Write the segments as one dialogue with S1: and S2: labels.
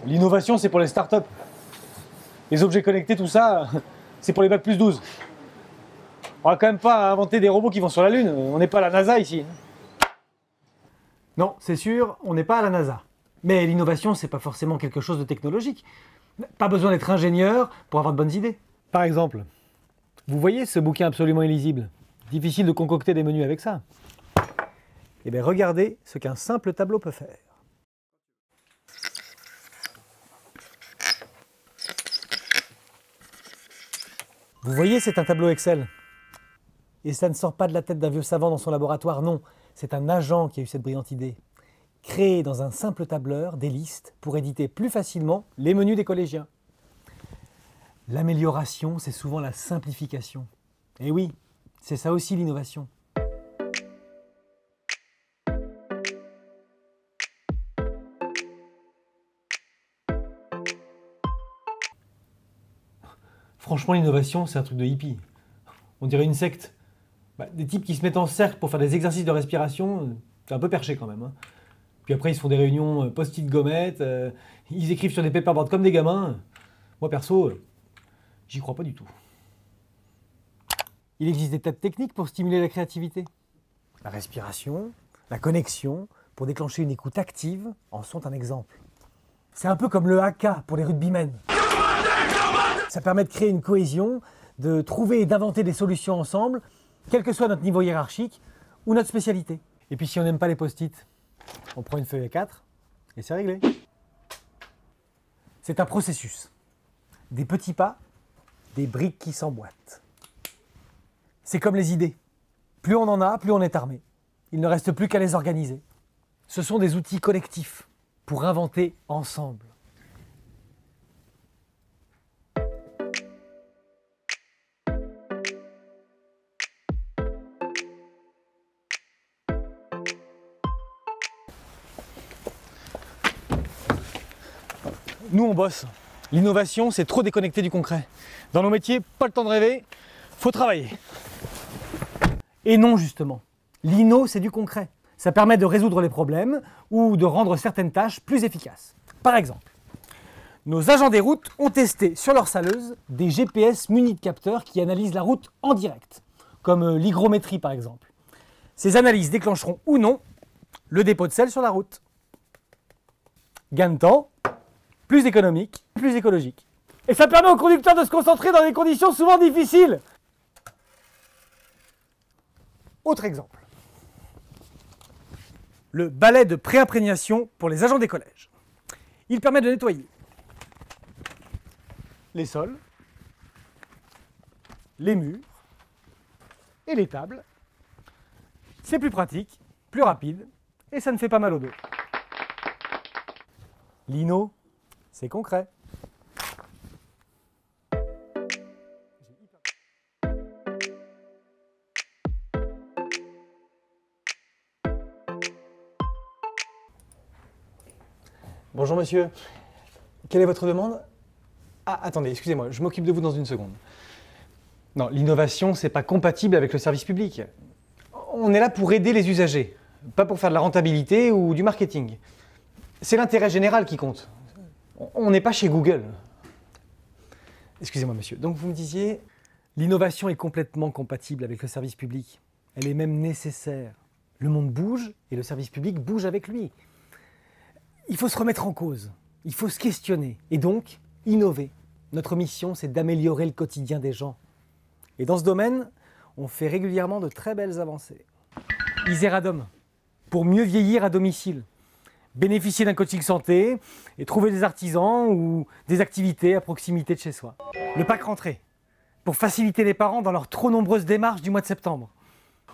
S1: L'innovation, c'est pour les startups. Les objets connectés, tout ça, c'est pour les bac plus 12. On va quand même pas inventer des robots qui vont sur la Lune. On n'est pas à la NASA ici.
S2: Non, c'est sûr, on n'est pas à la NASA. Mais l'innovation, c'est pas forcément quelque chose de technologique. Pas besoin d'être ingénieur pour avoir de bonnes idées.
S1: Par exemple, vous voyez ce bouquin absolument illisible? Difficile de concocter des menus avec ça. Eh bien, regardez ce qu'un simple tableau peut faire. Vous voyez, c'est un tableau Excel. Et ça ne sort pas de la tête d'un vieux savant dans son laboratoire, non. C'est un agent qui a eu cette brillante idée. Créer dans un simple tableur des listes pour éditer plus facilement les menus des collégiens. L'amélioration, c'est souvent la simplification. Et oui, c'est ça aussi l'innovation. Franchement, l'innovation, c'est un truc de hippie. On dirait une secte. Des types qui se mettent en cercle pour faire des exercices de respiration, c'est un peu perché quand même. Puis après, ils se font des réunions post-it gommettes, ils écrivent sur des paperboards comme des gamins. Moi, perso, j'y crois pas du tout. Il existe des tas de techniques pour stimuler la créativité. La respiration, la connexion, pour déclencher une écoute active, en sont un exemple. C'est un peu comme le haka pour les rugbymen. Ça permet de créer une cohésion, de trouver et d'inventer des solutions ensemble, quel que soit notre niveau hiérarchique ou notre spécialité. Et puis si on n'aime pas les post-it, on prend une feuille A4 et c'est réglé. C'est un processus. Des petits pas, des briques qui s'emboîtent. C'est comme les idées. Plus on en a, plus on est armé. Il ne reste plus qu'à les organiser. Ce sont des outils collectifs pour inventer ensemble. Nous, on bosse. L'innovation, c'est trop déconnecté du concret. Dans nos métiers, pas le temps de rêver, faut travailler. Et non, justement. L'inno, c'est du concret. Ça permet de résoudre les problèmes ou de rendre certaines tâches plus efficaces. Par exemple, nos agents des routes ont testé sur leur saleuse des GPS munis de capteurs qui analysent la route en direct, comme l'hygrométrie par exemple. Ces analyses déclencheront ou non le dépôt de sel sur la route. Gain de temps, plus économique, plus écologique. Et ça permet aux conducteurs de se concentrer dans des conditions souvent difficiles. Autre exemple. Le balai de pré-imprégnation pour les agents des collèges. Il permet de nettoyer les sols, les murs et les tables. C'est plus pratique, plus rapide et ça ne fait pas mal au dos. L'inno, c'est concret.
S3: Bonjour monsieur, quelle est votre demande? Ah, attendez, excusez-moi, je m'occupe de vous dans une seconde. Non, l'innovation, c'est pas compatible avec le service public. On est là pour aider les usagers, pas pour faire de la rentabilité ou du marketing. C'est l'intérêt général qui compte. On n'est pas chez Google. Excusez-moi monsieur, donc vous me disiez...
S1: L'innovation est complètement compatible avec le service public. Elle est même nécessaire. Le monde bouge et le service public bouge avec lui. Il faut se remettre en cause, il faut se questionner et donc innover. Notre mission, c'est d'améliorer le quotidien des gens. Et dans ce domaine, on fait régulièrement de très belles avancées. Iseradom, pour mieux vieillir à domicile. Bénéficier d'un coaching santé et trouver des artisans ou des activités à proximité de chez soi. Le pack rentrée, pour faciliter les parents dans leurs trop nombreuses démarches du mois de septembre.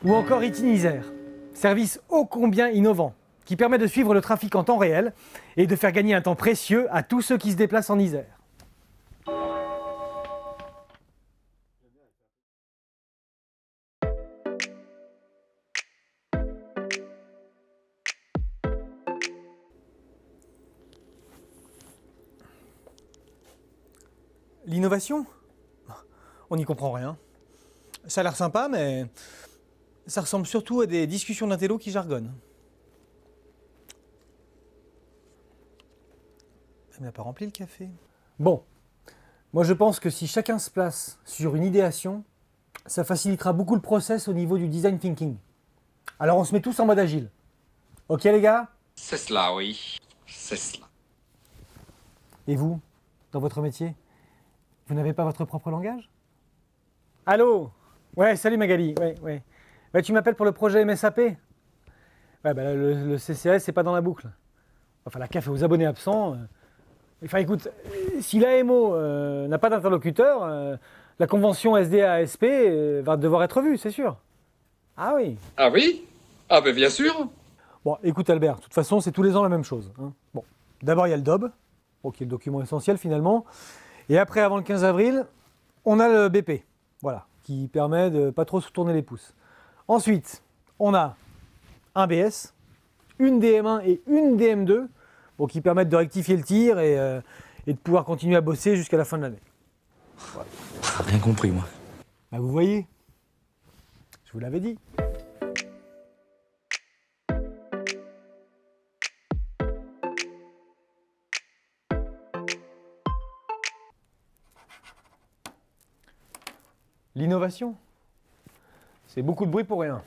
S1: Ou encore Itinisaire, service ô combien innovant, qui permet de suivre le trafic en temps réel et de faire gagner un temps précieux à tous ceux qui se déplacent en Isère. L'innovation? On n'y comprend rien. Ça a l'air sympa, mais ça ressemble surtout à des discussions d'intello qui jargonnent.
S3: Il n'a pas rempli le café.
S1: Bon, moi je pense que si chacun se place sur une idéation, ça facilitera beaucoup le process au niveau du design thinking. Alors on se met tous en mode agile. Ok les gars?
S4: C'est cela, oui. C'est cela.
S1: Et vous, dans votre métier, vous n'avez pas votre propre langage? Allô? Ouais, salut Magali. Ouais. Ouais, tu m'appelles pour le projet MSAP? Ouais, bah le CCAS, c'est pas dans la boucle. Enfin, la CAF est aux abonnés absents. Enfin, écoute, si l'AMO n'a pas d'interlocuteur, la convention SDA-ASP va devoir être vue, c'est sûr. Ah oui.
S4: Ah oui? Ah ben bien sûr.
S1: Bon, écoute Albert, de toute façon, c'est tous les ans la même chose. Hein. Bon, d'abord, il y a le DOB, qui est le document essentiel finalement. Et après, avant le 15 avril, on a le BP, voilà, qui permet de pas trop se tourner les pouces. Ensuite, on a un BS, une DM1 et une DM2, qui permettent de rectifier le tir et de pouvoir continuer à bosser jusqu'à la fin de l'année.
S5: Voilà. Rien compris, moi.
S1: Bah, vous voyez, je vous l'avais dit. L'innovation, c'est beaucoup de bruit pour rien.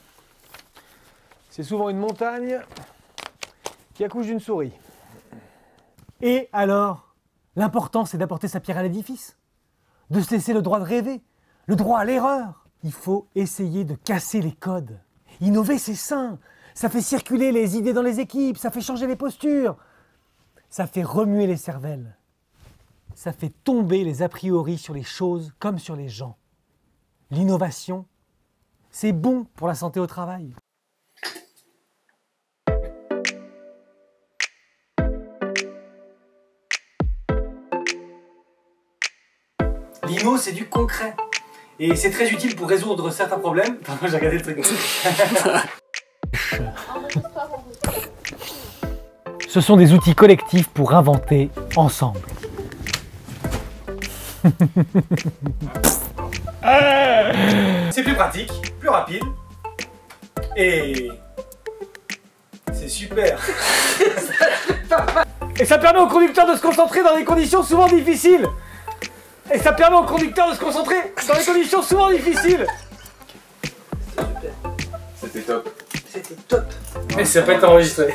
S1: C'est souvent une montagne qui accouche d'une souris. Et alors, l'important c'est d'apporter sa pierre à l'édifice, de se laisser le droit de rêver, le droit à l'erreur. Il faut essayer de casser les codes. Innover c'est sain, ça fait circuler les idées dans les équipes, ça fait changer les postures, ça fait remuer les cervelles, ça fait tomber les a priori sur les choses comme sur les gens. L'innovation, c'est bon pour la santé au travail. L'INO, c'est du concret. Et c'est très utile pour résoudre certains problèmes. J'ai regardé le truc. Ce sont des outils collectifs pour inventer ensemble. C'est plus pratique, plus rapide. Et c'est super. Et ça permet au conducteur de se concentrer dans des conditions souvent difficiles. Et ça permet au conducteur de se concentrer dans des conditions souvent difficiles.
S4: C'était top.
S1: C'était top. Mais ça peut être enregistré.